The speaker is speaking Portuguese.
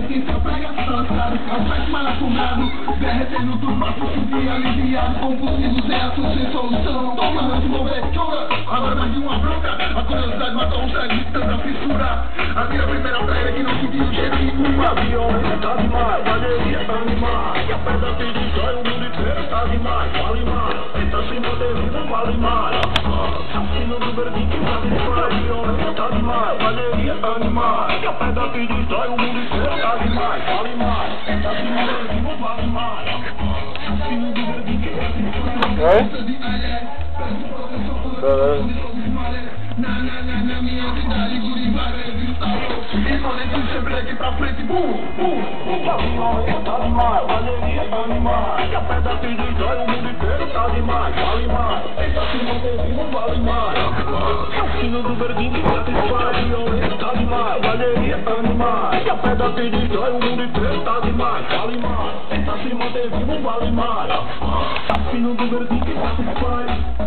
resistência prega, lançado, atrás mal assombrado, derretendo tudo, sentir aliviado, compulsivos é a sua sem solução. Toma, não se mover, chora, agora mais de uma bronca, a curiosidade matou um cego de tanta fissura. Aqui a primeira praia que não sentiu o cheiro nenhuma. Aviões, tá demais, valeria, animais, a pedra que destrói o mundo inteiro, tá demais, vale mais, tenta se manter vivo, vale mais. Assino do verdinho que vale demais, aviões, tá demais, valeria, animais, a pedra que destrói o mundo inteiro, tá demais, vale mais, tenta se manter vivo, vale mais. Assino do verdinho que vale demais. Na minha cidade, Gurivara, imponente sempre aqui pra frente, bum, bum, bum. Aviões, tá demais, valeria, animais, a pedra que destrói o mundo inteiro, tá demais, vale mais, tenta se manter vivo, vale mais. Assino do verdinho que satisfaz, aviões, tá demais, valeria, animais, a pedra que destrói o mundo inteiro, tá demais, vale mais, tenta se manter vivo, vale mais. Assino do verdinho que satisfaz.